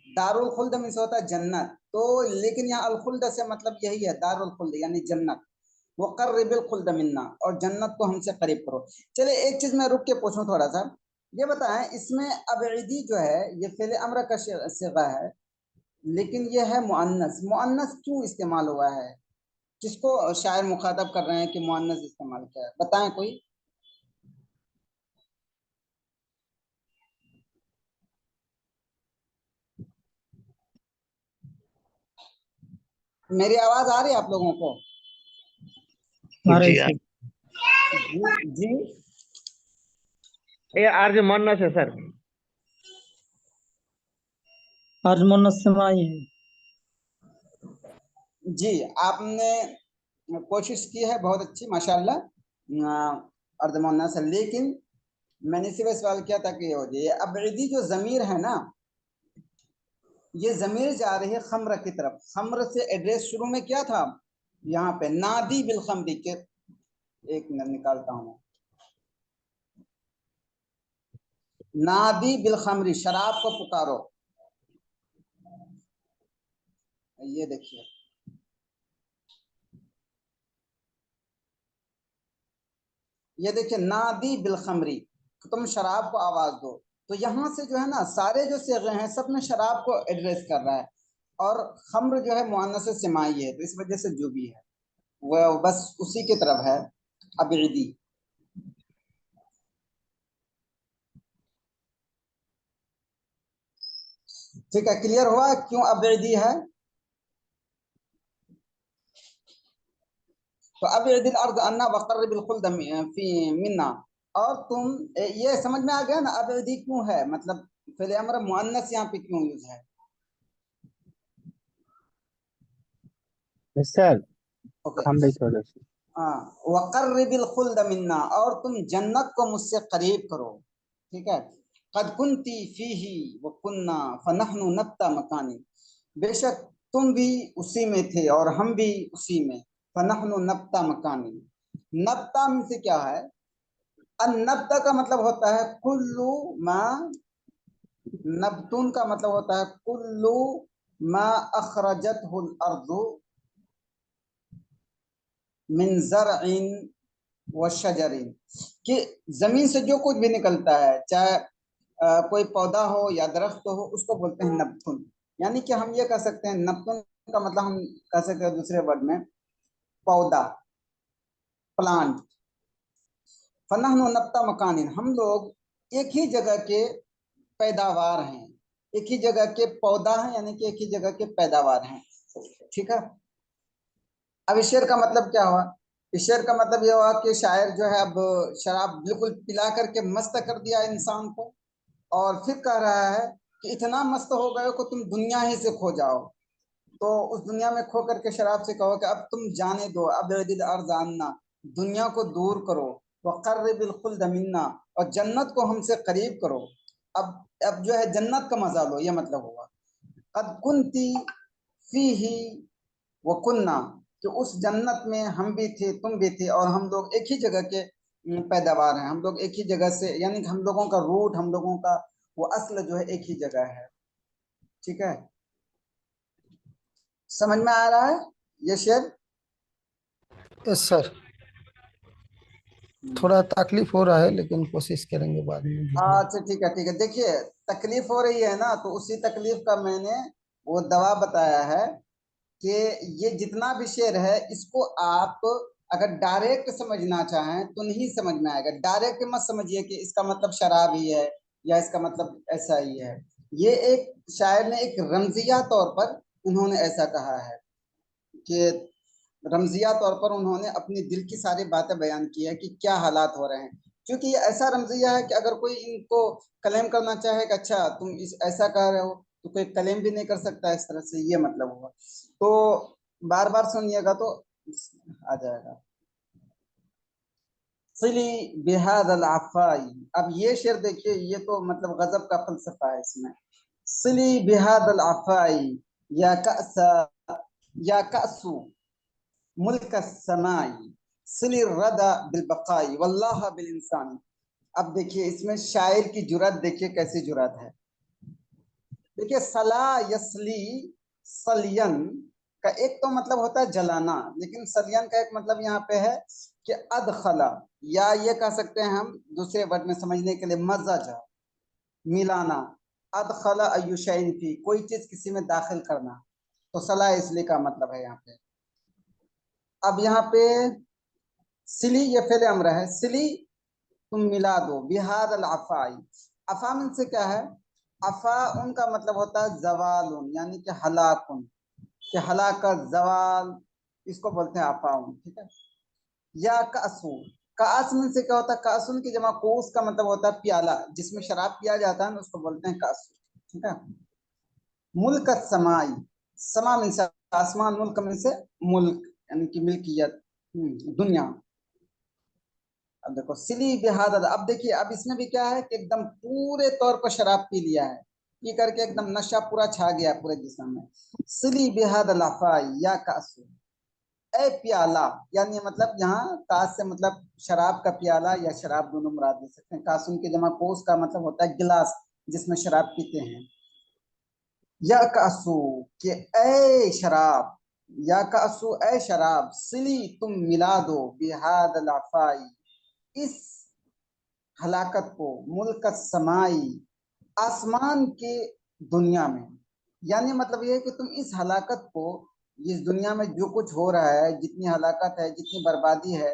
دار الخلد میں سے ہوتا ہے جنت، تو لیکن یہاں الخلد سے مطلب یہی ہے دار الخلد یعنی جنت۔ وقرب الخلد منا، اور جنت کو ہم سے قریب کرو۔ چلے ایک چیز میں رک کے پوچھوں تھوڑا سا، یہ بتائیں اس میں ابعدی جو ہے یہ فعل امر کا صیغہ ہے، لیکن یہ ہے مؤنث، مؤنث کیوں استعمال ہوا ہے؟ کس کو شاعر مخاطب کر رہے ہیں کہ مؤنث استعمال کیا ہے؟ بتائیں کوئی۔ میری آواز آ رہی ہے آپ لوگوں کو؟ جی جی یہ عرض مؤنث ہے سر، عرض مؤنث سمائی ہے۔ جی آپ نے کوشش کی ہے بہت اچھی، ماشاءاللہ، عرض مؤنث ہے، لیکن میں نے صرف سوال کیا تھا کہ یہ ہو جائے ابعدی جو ضمیر ہے نا، یہ ضمیر جا رہی ہے خمر کی طرف، خمر سے ایڈریس شروع میں کیا تھا یہاں پہ نادی بالخمری کے، ایک منٹ نکالتا ہوں، نادی بالخمری، شراب کو پکارو، یہ دیکھیے یہ دیکھیے نادی بالخمری، تم شراب کو آواز دو، تو یہاں سے جو ہے نا سارے جو صیغے ہیں سب میں شراب کو ایڈریس کر رہا ہے، اور خمر جو ہے مؤنث سمائی ہے، تو اس وجہ سے جو بھی ہے وہ بس اسی کی طرف ہے، ابعدی۔ ٹھیک ہے، کلیئر ہوا کیوں ابعدی ہے؟ تو ابعد الارض عنا وقرب الخلد فی منا، اور تم یہ سمجھ میں آ گیا نا ابعدی کیوں ہے، مطلب فعل امر مؤنث یہاں پہ کیوں یوز ہے؟ سر اوکے، ہم بھی تھوڑا سا ہاں، وقرب الخلد منا، اور تم جنت کو مجھ سے قریب کرو، ٹھیک ہے۔ قد کنتی فیہ وکننا فنحن نبتا مکانی، بے شک تم بھی اسی میں تھے اور ہم بھی اسی میں، فنحن نبتا مکانی۔ نبتا میں سے کیا ہے؟ النبتا کا مطلب ہوتا ہے کلو ما، نبتون کا مطلب ہوتا ہے کلو ما اخرجتہ الارض من زرع و شجر، کہ زمین سے جو کچھ بھی نکلتا ہے، چاہے کوئی پودا ہو یا درخت ہو، اس کو بولتے ہیں نبتن۔ یعنی کہ ہم یہ کہہ سکتے ہیں نبتن کا مطلب ہم کہہ سکتے ہیں دوسرے ورڈ میں پودا، پلانٹ۔ فنحن نبتا مکان، ہم لوگ ایک ہی جگہ کے پیداوار ہیں، ایک ہی جگہ کے پودا ہیں، یعنی کہ ایک ہی جگہ کے پیداوار ہیں، ٹھیک ہے۔ اب اس شعر کا مطلب کیا ہوا؟ اس شعر کا مطلب یہ ہوا کہ شاعر جو ہے اب شراب بالکل پلا کر کے مست کر دیا انسان کو، اور پھر کہہ رہا ہے کہ اتنا مست ہو گئے کہ تم دنیا ہی سے کھو جاؤ، تو اس دنیا میں کھو کر کے شراب سے کہو کہ اب تم جانے دو، اب الارض عنا، دنیا کو دور کرو، وقرب الخلد منا، اور جنت کو ہم سے قریب کرو، اب جو ہے جنت کا مزہ لو، یہ مطلب ہوا۔ قد کنتی فیہ وکننا، کہ اس جنت میں ہم بھی تھے تم بھی تھے، اور ہم لوگ ایک ہی جگہ کے پیداوار ہیں، ہم لوگ ایک ہی جگہ سے، یعنی کہ ہم لوگوں کا روٹ، ہم لوگوں کا وہ اصل جو ہے ایک ہی جگہ ہے، ٹھیک ہے۔ سمجھ میں آ رہا ہے یہ شعر؟ یس سر، تھوڑا تکلیف ہو رہا ہے لیکن کوشش کریں گے بعد میں۔ اچھا ٹھیک ہے ٹھیک ہے، دیکھیے تکلیف ہو رہی ہے نا، تو اسی تکلیف کا میں نے وہ دوا بتایا ہے کہ یہ جتنا بھی شعر ہے اس کو آپ اگر ڈائریکٹ سمجھنا چاہیں تو نہیں سمجھ میں آئے گا، ڈائریکٹ مت سمجھیے کہ اس کا مطلب شراب ہی ہے یا اس کا مطلب ایسا ہی ہے، یہ ایک شاعر نے ایک رمزیہ طور پر انہوں نے ایسا کہا ہے کہ رمزیہ طور پر انہوں نے اپنی دل کی ساری باتیں بیان کی ہے کہ کیا حالات ہو رہے ہیں، کیونکہ یہ ایسا رمزیہ ہے کہ اگر کوئی ان کو کلیم کرنا چاہے کہ اچھا تم ایسا کہہ رہے ہو، تو کوئی کلیم بھی نہیں کر سکتا اس طرح سے، یہ مطلب ہوگا۔ تو بار بار سنیے گا تو آ جائے گا۔ صلی بہذا العفائی، اب یہ شعر دیکھیے، یہ تو مطلب غضب کا فلسفہ ہے اس میں۔ صلی بہذا العفائی یا کأسا یا کأسو ملک السمائی صلی الردى بالبقائی واللہ بالانسان۔ اب دیکھیے اس میں شاعر کی جرات دیکھیے کیسی جرات ہے، دیکھیے صلا یسلی سلین کا ایک تو مطلب ہوتا ہے جلانا، لیکن سلین کا ایک مطلب یہاں پہ ہے کہ ادخلا، یا یہ کہہ سکتے ہیں ہم دوسرے ورڈ میں سمجھنے کے لیے مزجا، ملانا، ادخلا ای شیء فی، کوئی چیز کسی میں داخل کرنا، تو صلا اسلی کا مطلب ہے یہاں پہ۔ اب یہاں پہ سلی یہ فعل امر ہے، سلی تم ملا دو، بہذا العفائی، عفا من سے کیا ہے؟ عفا ان کا مطلب ہوتا ہے زوال، یعنی کہ ہلاکن، کہ ہلاکت، زوال، اس کو بولتے ہیں عفا، ٹھیک ہے۔ یا کاسو، کاس من سے کیا ہوتا ہے؟ کاسن کی جمع کوس کا مطلب ہوتا ہے پیالہ، جس میں شراب پیا جاتا ہے نا، اس کو بولتے ہیں کاسو، ٹھیک ہے۔ ملک السمائی، سما من سے آسمان، ملک من سے ملک یعنی کہ ملکیت، دنیا۔ اب دیکھو سلی بہذا، اب دیکھیے اب اس میں بھی کیا ہے کہ ایک دم پورے طور پر شراب پی لیا ہے، پی کر کے ایک دم نشہ پورا چھا گیا پورے جسم میں۔ سلی بہذا العفائی یا کاسو، اے پیالہ، یعنی مطلب یہاں کاس سے مطلب شراب کا پیالہ یا شراب دونوں مراد لے سکتے ہیں، کاسن کے جمع کوس کا مطلب ہوتا ہے گلاس جس میں شراب پیتے ہیں۔ یا کاسو کہ اے شراب، یا کاسو اے شراب، سلی تم ملا دو، بہذا العفائی اس ہلاکت کو، ملک السمائی आसमान की दुनिया में, यानी मतलब ये है कि तुम इस हलाकत को, इस दुनिया में जो कुछ हो रहा है, जितनी हलाकत है, जितनी बर्बादी है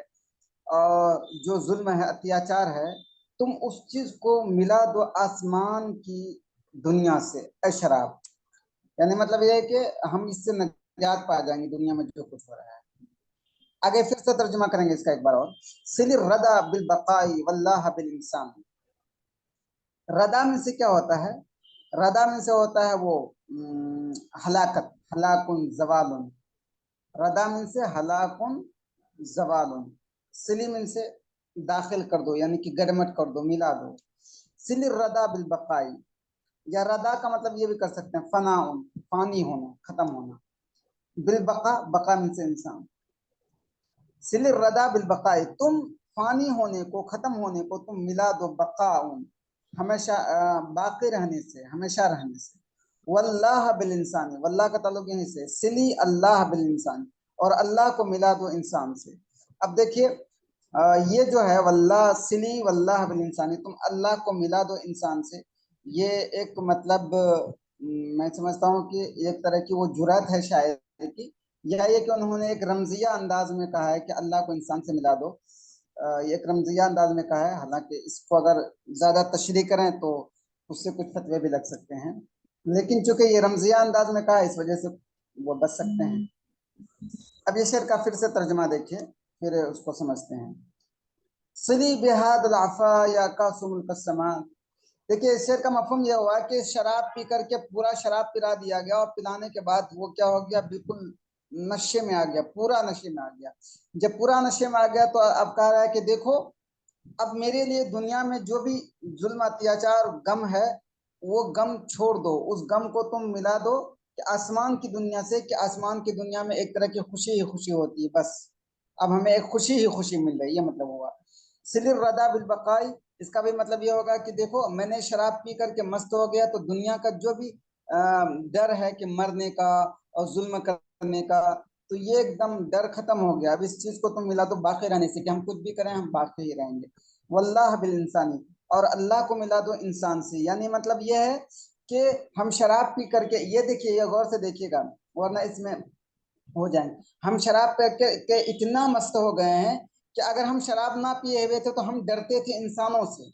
और जो जुल्म है, अत्याचार है, तुम उस चीज को मिला दो आसमान की दुनिया से। ए शराब, यानी मतलब ये है कि हम इससे निजात पा जाएंगे दुनिया में जो कुछ हो रहा है। आगे फिर से तर्जुमा करेंगे इसका एक बार और। सिल रदा बिल बकाई वल्लाह बिल इंसान। रदा में से क्या होता है? रदा में से होता है वो हलाकत, हलाकुन जवालुन। रदा में से हलाकुन जवालुन। सिली में से दाखिल कर दो, यानी कि गडमट कर दो, मिला दो। सिल रदा बिल बकाई, या रदा का मतलब ये भी कर सकते हैं फनाउन, फानी होना, खत्म होना। बिल बका, बका में से इंसान। सिल रदा बिल बकाई, तुम फानी होने को, खत्म होने को तुम मिला दो बकाउन, हमेशा बाकी रहने से, हमेशा रहने से। वल्लाह बिल इंसानी, वल्लाह का ताल्लुक यहीं से, सिली अल्लाह बिल इंसान, और अल्लाह को मिला दो इंसान से। अब देखिए ये जो है वल्लाह, सिली वल्लाह बिल इंसानी, तुम अल्लाह को मिला दो इंसान से, ये एक मतलब मैं समझता हूँ कि एक तरह की वो जुरात है शायर की, या ये कि उन्होंने एक रमजिया अंदाज में कहा है कि अल्लाह को इंसान से मिला दो। एक रमजिया अंदाज में कहा है, हालांकि इसको अगर ज्यादा तशरीह करें तो उससे कुछ फतवे भी लग सकते हैं, लेकिन चूंकि ये रमजिया अंदाज में कहा है इस वजह से वो बच सकते हैं। अब ये शेर का फिर से तर्जुमा देखिए, फिर उसको समझते हैं। सली बेहाद लाफा या कासुमुल कसमा। देखिए इस शेर का मफहूम यह हुआ कि शराब पी करके पूरा शराब पिला दिया गया, और पिलाने के बाद वो क्या हो गया, बिल्कुल नशे में आ गया, पूरा नशे में आ गया। जब पूरा नशे में आ गया तो अब कह रहा है कि देखो, अब मेरे लिए दुनिया में जो भी जुल्म, अत्याचार, गम है, वो गम छोड़ दो, उस गम को तुम मिला दो कि आसमान की दुनिया से, कि आसमान की दुनिया में एक तरह की खुशी ही खुशी होती है, बस अब हमें एक खुशी ही खुशी मिल रही है, ये मतलब हुआ। सिलिर रदा बिल बकाई, इसका भी मतलब ये होगा कि देखो मैंने शराब पी करके मस्त हो गया, तो दुनिया का जो भी डर है कि मरने का और जुल्म करने का, तो ये एकदम डर खत्म हो गया। अब इस चीज को तुम मिला दो बाकी रहने से, कि हम कुछ भी करें हम बाकी ही रहेंगे। वल्लाह बिल इंसानी, और अल्लाह को मिला दो इंसान से, यानी मतलब ये है कि हम शराब पी करके, ये देखिए, ये गौर से देखिएगा वरना इसमें हो जाएंगे, हम शराब के इतना मस्त हो गए हैं कि अगर हम शराब ना पिए हुए थे तो हम डरते थे इंसानों से।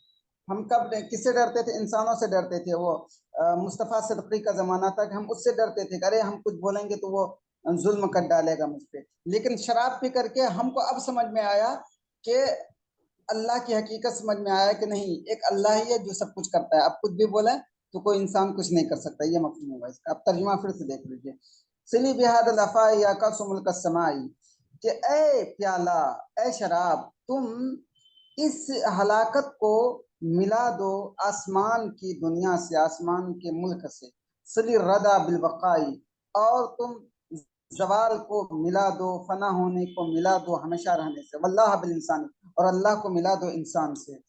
हम कब किससे डरते थे? इंसानों से डरते थे। वो मुस्तफ़ा सिद्दीकी का जमाना था कि हम उससे डरते थे, अरे हम कुछ बोलेंगे तो वो जुल्म कर डालेगा मुझ पे। लेकिन शराब पी करके हमको अब समझ में आया कि अल्लाह की हकीकत समझ में आया कि नहीं, एक अल्लाह ही है जो सब कुछ करता है। अब कुछ भी बोले तो कोई इंसान कुछ नहीं कर सकता, ये मफहूम होगा इसका। अब तर्जुमा फिर से देख लीजिए। सिली बिहाद लफा या का सुमुल का समाई, कि ए प्याला, ए शराब, तुम इस हलाकत को मिला दो आसमान की दुनिया से, आसमान के मुल्क से। सली रदा बिल बकाई, और तुम जवाल को मिला दो, फना होने को मिला दो, हमेशा रहने से। वल्लाह बिल इंसान, और अल्लाह को मिला दो इंसान से।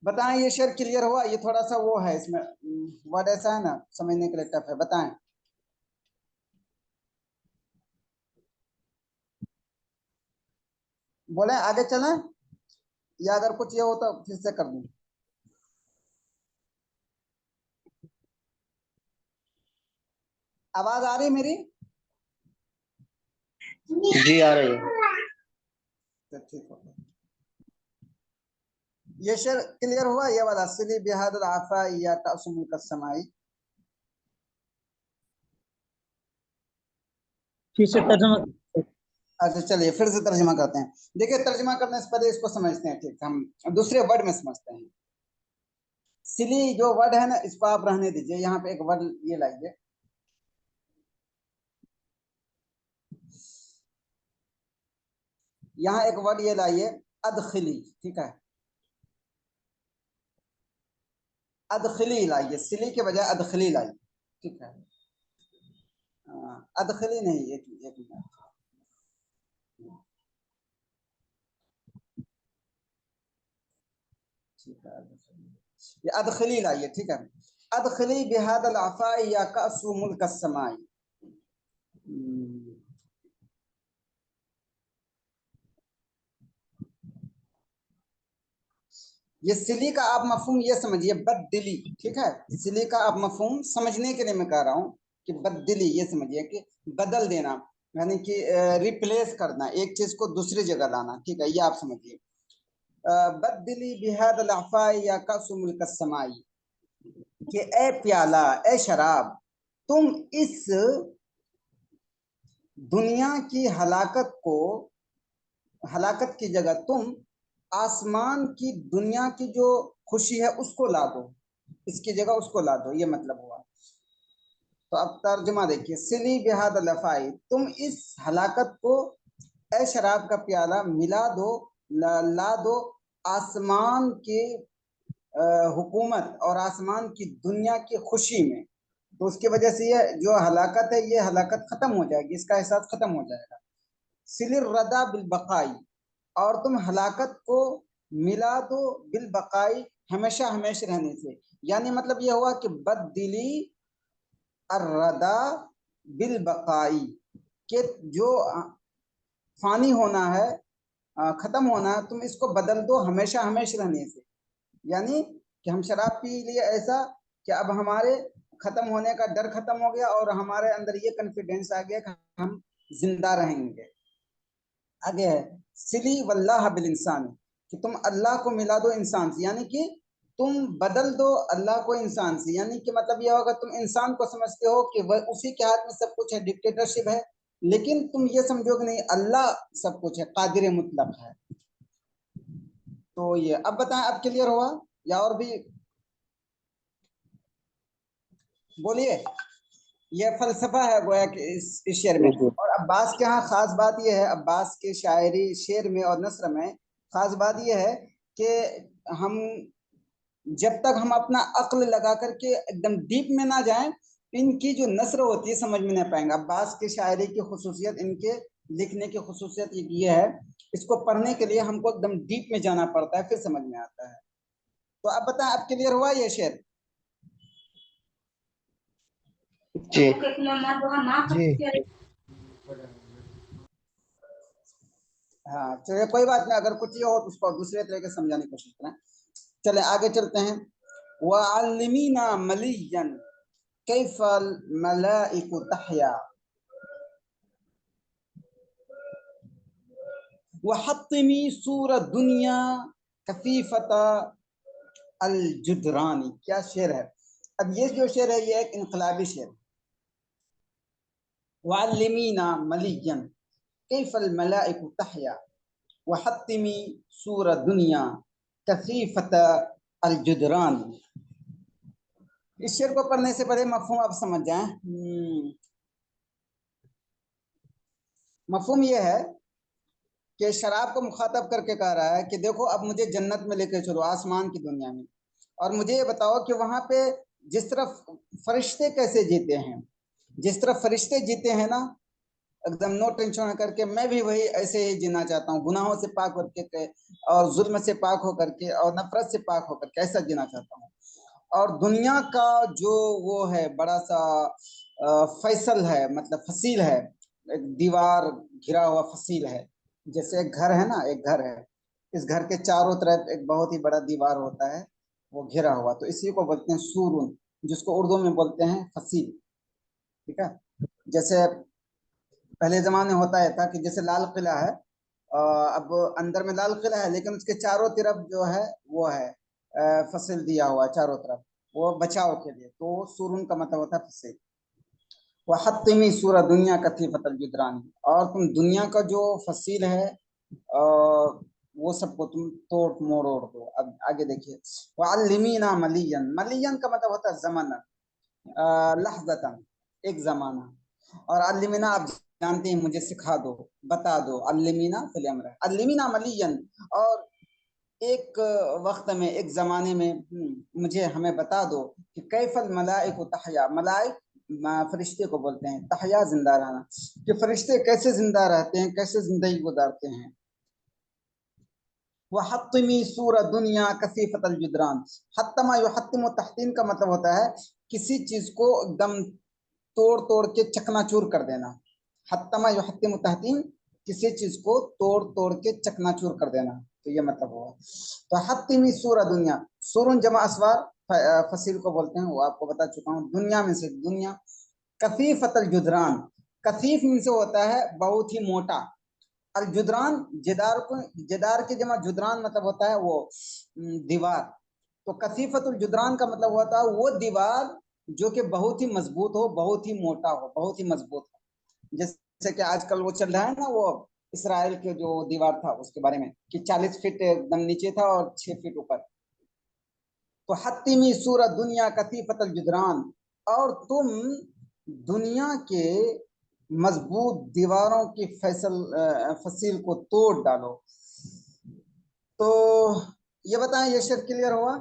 बताएं ये शेर क्लियर हुआ? ये थोड़ा सा वो है, इसमें वर्ड ऐसा है ना, समझने के लिए टफ है। बताएं। बोले आगे चलें, या अगर कुछ ये हो तो फिर से कर दूं? आवाज आ रही मेरी? जी आ रही है। तो ठीक हो, ये शेर क्लियर हुआ ये वाला, सिली बिहाद आफा या तासुमुल कसमाई। फिर से तर्जुमा। अच्छा चलिए फिर से तर्जुमा करते हैं। देखिए तर्जुमा करने से पहले इसको समझते हैं, ठीक, हम दूसरे वर्ड में समझते हैं। सिली जो वर्ड है ना, इसको आप रहने दीजिए, यहाँ पे एक वर्ड ये लाइए, यहाँ एक वर्ड ये लाइए, अदखिली, ठीक है, अदखिली लाइए, सिली के बजाय अदखिली लाइए, ठीक है। अदखिली नहीं, एक मिनट, ठीक है, ये अदखिली लाइए, ठीक है। अदखिली बिहादल अफाई या कसु मुल्क समाई। ये सिली का आप मफहूम ये समझिए, बददिली, ठीक है। सिली का आप मफहूम समझने के लिए मैं कह रहा हूँ कि बददिली ये समझिए कि बदल देना, यानी कि रिप्लेस करना, एक चीज को दूसरी जगह लाना, ठीक है, ये आप समझिए। बददिली बिहादल अफ़ाई या कसुमुल कसमाई, कि ए प्याला, ए शराब, तुम इस दुनिया की हलाकत की जगह तुम आसमान की दुनिया की जो खुशी है उसको ला दो, इसकी जगह उसको ला दो, ये मतलब हुआ। तो अब तर्जुमा देखिए, सिली बिहाद लफाई, तुम इस हलाकत को, ए शराब का प्याला, मिला दो, ला दो आसमान की हुकूमत और आसमान की दुनिया की खुशी में। तो उसकी वजह से ये जो हलाकत है, ये हलाकत खत्म हो जाएगी, इसका एहसास खत्म हो जाएगा। सिलिर रदा बिल बकाई, और तुम हलाकत को मिला दो बिल बकाई, हमेशा हमेशा रहने से। यानी मतलब यह हुआ कि बददिली अर्रदा बिल बकाई, के जो फानी होना है, खत्म होना है, तुम इसको बदल दो हमेशा हमेशा रहने से। यानी कि हम शराब पी लिए ऐसा कि अब हमारे खत्म होने का डर खत्म हो गया और हमारे अंदर ये कॉन्फिडेंस आ गया कि हम जिंदा रहेंगे। आगे है सिली वल्लाह बिल इंसान, कि तुम अल्लाह को मिला दो इंसान से, यानी कि तुम बदल दो अल्लाह को इंसान से। यानी कि मतलब यह होगा, तुम इंसान को समझते हो कि वह उसी के हाथ में सब कुछ है, डिक्टेटरशिप है, लेकिन तुम ये समझो कि नहीं, अल्लाह सब कुछ है, कादिर मुतलक है। तो ये अब बताएं, अब क्लियर हुआ या और भी बोलिए। ये फलसफा है गोया कि इस शेर में। और अब्बास के यहाँ खास बात यह है, अब्बास के शायरी शेर में और नस्र में खास बात यह है कि हम जब तक हम अपना अक्ल लगा करके एकदम डीप में ना जाएं, इनकी जो नस्र होती है समझ में नहीं पाएंगे। अब्बास की शायरी की खुसूसियत, इनके लिखने की खुसूसियत ये है, इसको पढ़ने के लिए हमको एकदम डीप में जाना पड़ता है, फिर समझ में आता है। तो अब बताएं, अब क्लियर हुआ ये शेर? जी जी हाँ चलिए, कोई बात नहीं, अगर कुछ ये हो तो उसको दूसरे तरीके से समझाने की कोशिश करें। चले आगे चलते हैं। वअल्लिमीना मलियन कैफल मलाइकु तहया वहत्तिमी सूर दुनिया कफीफत अल जुदरानी। क्या शेर है! अब ये जो शेर है ये एक इनकलाबी शेर है। वअल्लिमीना मलियन कैफल मलाइकु तहया वहत्तिमी सूर दुनिया कफीफत अल जुदरानी। इस शेर को पढ़ने से पहले मफहूम आप समझ जाएं। मफहूम ये है कि शराब को मुखातब करके कह रहा है कि देखो, अब मुझे जन्नत में लेकर चलो, आसमान की दुनिया में, और मुझे ये बताओ कि वहां पे जिस तरफ फरिश्ते कैसे जीते हैं, जिस तरफ फरिश्ते जीते हैं ना, एकदम नो टेंशन करके, मैं भी वही ऐसे ही जीना चाहता हूँ, गुनाहों से पाक होकर और जुल्म से पाक होकर के और नफरत से पाक होकर के, ऐसा जीना चाहता हूँ। और दुनिया का जो वो है बड़ा सा फैसल है, मतलब फसील है, एक दीवार घिरा हुआ फसील है। जैसे एक घर है ना, एक घर है, इस घर के चारों तरफ एक बहुत ही बड़ा दीवार होता है, वो घिरा हुआ, तो इसी को बोलते हैं सूरुन, जिसको उर्दू में बोलते हैं फसील। ठीक है। जैसे पहले जमाने होता है था कि जैसे लाल किला है, अब अंदर में लाल किला है, लेकिन उसके चारों तरफ जो है वो है फसिल दिया हुआ है चारों तरफ, वो बचाव के लिए, तो सुरून का मतलब होता है फसिल। वह हत्मी सूरा दुनिया कथी फतल जुदरानी, और तुम दुनिया का जो फसील है वो सबको तुम तोड़ मरोड़ दो। अब आगे देखिए, वअल्लिमीना मलियन, मलियन का मतलब होता है जमाना, लहजतन, एक जमाना। और अल्लिमीना आप जानते हैं, मुझे सिखा दो, बता दो, अल्लिमीना फिल अम्र है, अल्लिमीना मलियन, और एक वक्त में, एक जमाने में मुझे, हमें बता दो कि कैफल मलाइक तहया, मलाइक फरिश्ते को बोलते हैं, तहया जिंदा रहना, कि फरिश्ते कैसे जिंदा रहते हैं, कैसे जिंदगी गुजारते हैं। वह हत्मी सूर दुनिया कसीफत अल जुदरान, हत्तमा युहत्तिमु तहतीम का मतलब होता है किसी चीज को एकदम तोड़ तोड़ के चकनाचूर कर देना। हत्तमा युहत्तिमु तहतीम, किसी चीज को तोड़ तोड़ के चकनाचूर कर देना। तो ये मतलब हुआ। तो हत्तीमी सूरा दुनिया, सूरन जमा असवार फसील को बोलते हैं, वो आपको बता चुका हूँ। दुनिया में से दुनिया, कसीफतल जुदरान, कसीफ में से होता है बहुत ही मोटा, अल जुदरान जिदार को, जिदार की जमा जुदरान मतलब होता है वो दीवार। तो कसीफतुल जुदरान का मतलब होता है वो दीवार जो कि बहुत ही मजबूत हो, बहुत ही मोटा हो, बहुत ही मजबूत हो। जैसे कि आजकल वो चल रहा है ना, वो इसराइल के जो दीवार था उसके बारे में कि 40 फीट एकदम नीचे था और 6 फीट ऊपर। तो हत्तीमी सूरा दुनिया कसीफतल जुदरान, और तुम दुनिया के मजबूत दीवारों की फसील को तोड़ डालो। तो ये बताएं, ये शेर क्लियर हुआ?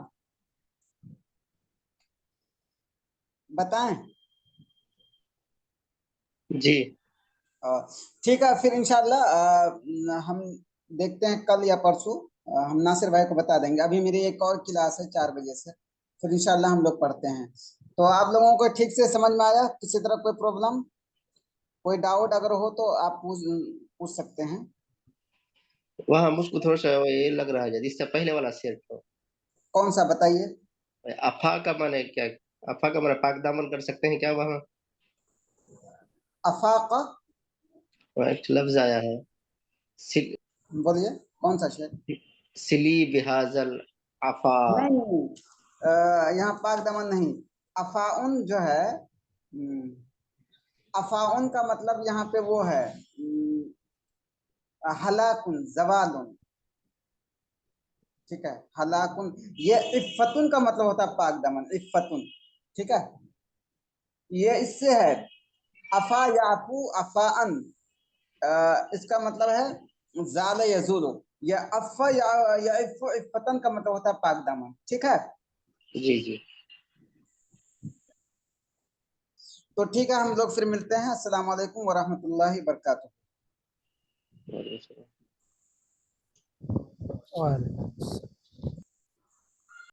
बताएं। जी ठीक है, फिर इंशाल्लाह हम देखते हैं कल या परसों, हम नासिर भाई को बता देंगे। अभी मेरी एक और क्लास है 4 बजे से, फिर इंशाल्लाह हम लोग पढ़ते हैं। तो आप लोगों को ठीक से समझ में आया? किसी तरह कोई प्रॉब्लम, कोई डाउट अगर हो तो आप पूछ सकते हैं। वहाँ मुझको थोड़ा सा ये लग रहा है, इससे पहले वाला शेर तो कौन सा बताइए? अफा का माने क्या? अफा का माने पाक दामन कर सकते हैं क्या वहाँ? अफाका, वहाँ एक लफ्ज आया है, सिल, बोलिए कौन सा शेर? सिली बिहाजल अफा। नहीं, यहाँ पाक दमन नहीं। अफाउन जो है, अफाउन का मतलब यहाँ पे वो है हलाकुन, जवालुन। ठीक है, हलाकुन, ये इफ्फतुन का मतलब होता है पाक दमन, इफ्फतुन। ठीक है, ये इससे है अफा याफू अफाअन, इसका मतलब है जाल यजूलु। या अफा या इफ्फतन का मतलब होता है पाक दमन। ठीक है, जी जी, तो ठीक है, हम लोग फिर मिलते हैं। अस्सलाम वालेकुम वरहमतुल्लाहि वबरकातुहू। और